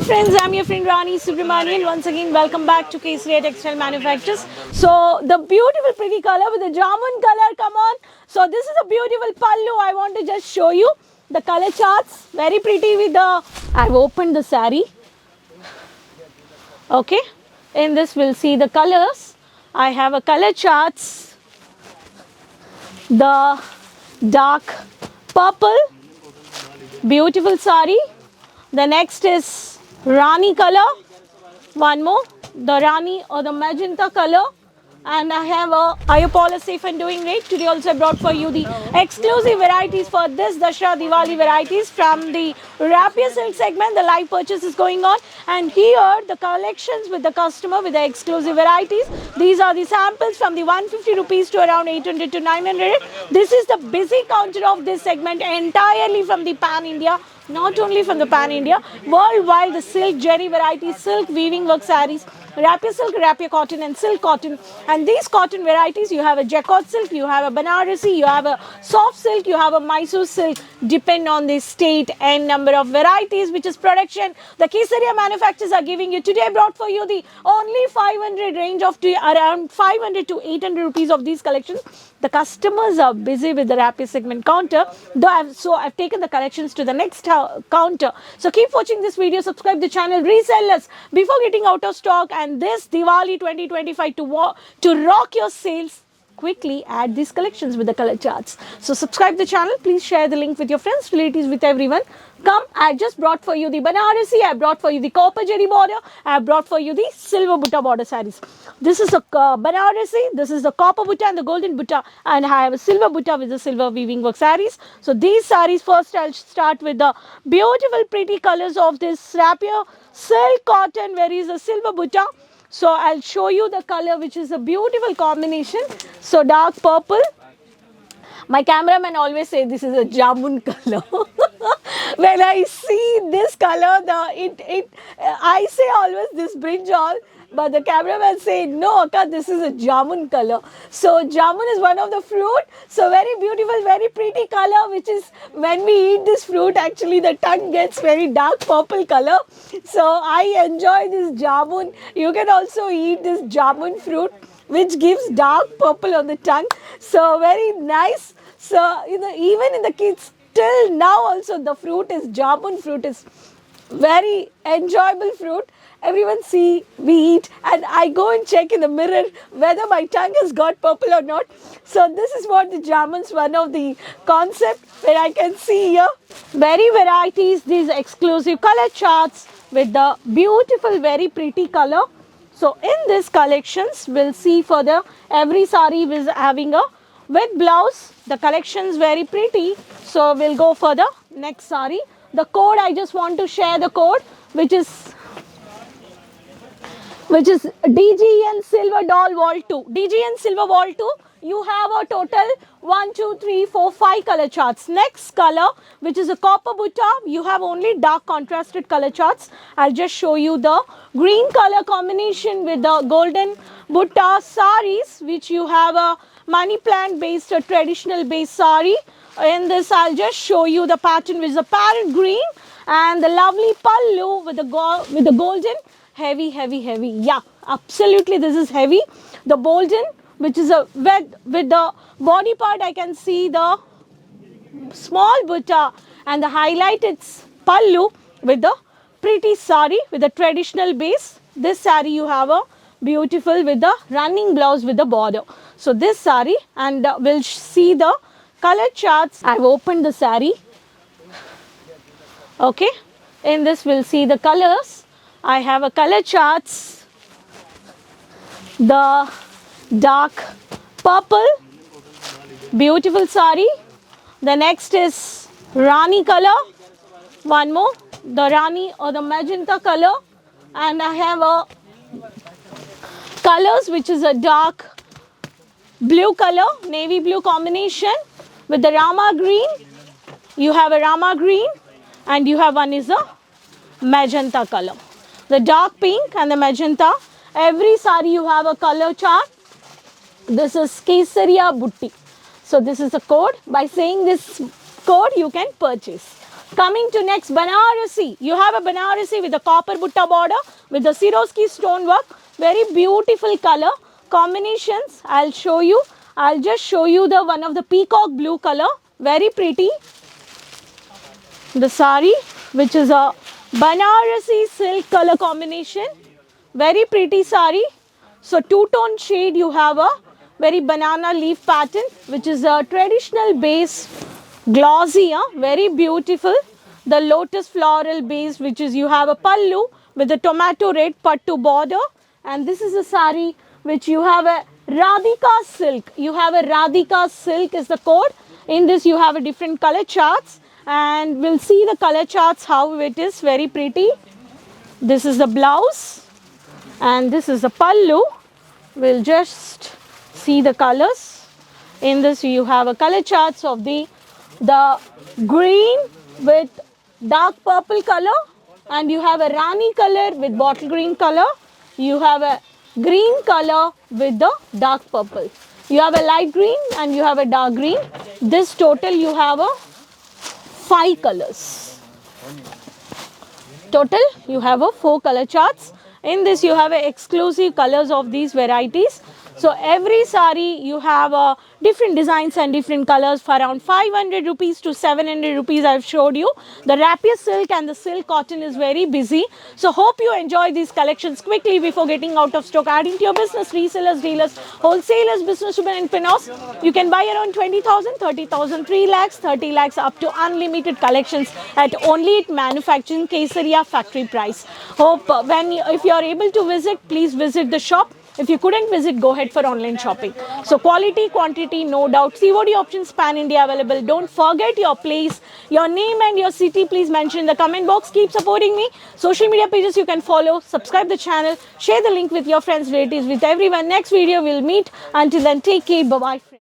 friends, I'm your friend Rani Subramanian. Once again, welcome back to Kesaria Textile Manufacturers. So, the beautiful pretty color with the jamun color, come on. So, this is a beautiful pallu. I want to just show you the color charts. Very pretty with the, I've opened the sari. Okay, in this we'll see the colors. I have a color charts. The dark purple, beautiful sari. The next is Rani color, one more, the Rani or the magenta color, and I have a Ayapollo safe and doing great. Today also I brought for you the exclusive varieties for this Dussehra Diwali varieties from the Rapier Silk segment. The live purchase is going on, and here the collections with the customer with the exclusive varieties. These are the samples from the 150 rupees to around 800 to 900. This is the busy counter of this segment entirely from the Pan India. Not only from the Pan India, worldwide the silk jerry varieties, silk weaving work saris, rapier silk, rapier cotton and silk cotton. And these cotton varieties, you have a jacquard silk, you have a Banarasi, you have a soft silk, you have a Mysore silk, depend on the state and number of varieties which is production. The Kesaria manufacturers are giving you. Today I brought for you the only 500 range of around 500 to 800 rupees of these collections. The customers are busy with the Rapier segment counter, so I've taken the collections to the next counter. So keep watching this video, subscribe the channel, resellers before getting out of stock, and this Diwali 2025 to rock your sales. Quickly add these collections with the color charts. So subscribe the channel, please share the link with your friends, relatives, with everyone. Come, I just brought for you the Banarasi, I brought for you the copper jerry border, I brought for you the silver butta border saris. This is the Banarasi, this is the copper butta and the golden butta, and I have a silver butta with the silver weaving work saris. So these saris, first I'll start with the beautiful pretty colors of this rapier silk cotton, where is the silver butta. So I'll show you the color, which is a beautiful combination. So dark purple. My cameraman always say this is a jamun color. When I see this color, I say always this brinjal, but the cameraman say no, Akka, this is a jamun color. So jamun is one of the fruit. So very beautiful, very pretty color, which is when we eat this fruit, actually the tongue gets very dark purple color. So I enjoy this jamun. You can also eat this jamun fruit, which gives dark purple on the tongue. So very nice. So even in the kids, till now also the fruit is jamun fruit is very enjoyable fruit. Everyone see, we eat, and I go and check in the mirror whether my tongue has got purple or not. So this is what the jamun's one of the concept where I can see here. Very varieties, these exclusive color charts with the beautiful, very pretty color. So in this collections, we'll see further, every sari is having a with blouse. The collections very pretty. So we'll go further. Next sari. The code, I just want to share the code, which is DGN Silver Doll Wall 2. DGN Silver Wall 2. You have a total 1, 2, 3, 4, 5 color charts. Next color, which is a copper butta, you have only dark contrasted color charts. I'll just show you the green color combination with the golden butta saris, which you have a money plant based, a traditional based sari. In this, I'll just show you the pattern, which is a parrot green, and the lovely pallu with the golden heavy. Yeah, absolutely, this is heavy. The golden, which is a with the body part, I can see the small butta, and the highlight it's pallu with the pretty sari with the traditional base. This sari you have a beautiful with the running blouse with the border. So this sari, and we'll see the color charts. I've opened the sari. Okay, in this we'll see the colors. I have a color charts. The dark purple, beautiful sari. The next is Rani color, one more, the Rani or the magenta color, and I have a colors which is a dark blue color, navy blue combination with the Rama green. You have a Rama green, and you have one is a magenta color. The dark pink and the magenta. Every sari you have a color chart. This is Kesaria Butti. So this is a code. By saying this code, you can purchase. Coming to next, Banarasi. You have a Banarasi with the copper butta border with the Swarovski stonework. Very beautiful color combinations. I'll show you. I'll just show you the one of the peacock blue color. Very pretty. The sari, which is a Banarasi silk color combination. Very pretty sari. So two-tone shade, you have a very banana leaf pattern, which is a traditional base, glossy, very beautiful. The lotus floral base, which is you have a pallu with a tomato red pattu border, and this is a sari which you have a Radhika silk. You have a Radhika silk is the code. In this you have a different color charts, and we'll see the color charts how it is. Very pretty. This is the blouse, and this is the pallu. We'll just see the colors. In this you have a color charts of the green with dark purple color, and you have a Rani color with bottle green color. You have a green color with the dark purple. You have a light green and you have a dark green. This total you have a 5 colors. Total you have a 4 color charts. In this you have a exclusive colors of these varieties. So every sari you have different designs and different colors for around 500 rupees to 700 rupees. I've showed you. The rapier silk and the silk cotton is very busy. So hope you enjoy these collections quickly before getting out of stock. Adding to your business, resellers, dealers, wholesalers, businesswomen and pinos. You can buy around 20,000, 30,000, 3 lakhs, 30 lakhs up to unlimited collections at only at manufacturing Kesaria factory price. Hope if you are able to visit, please visit the shop. If you couldn't visit, go ahead for online shopping. So quality, quantity, no doubt. COD options pan-India available. Don't forget your place, your name and your city. Please mention in the comment box. Keep supporting me. Social media pages you can follow. Subscribe the channel. Share the link with your friends, relatives, with everyone. Next video we'll meet. Until then, take care. Bye-bye.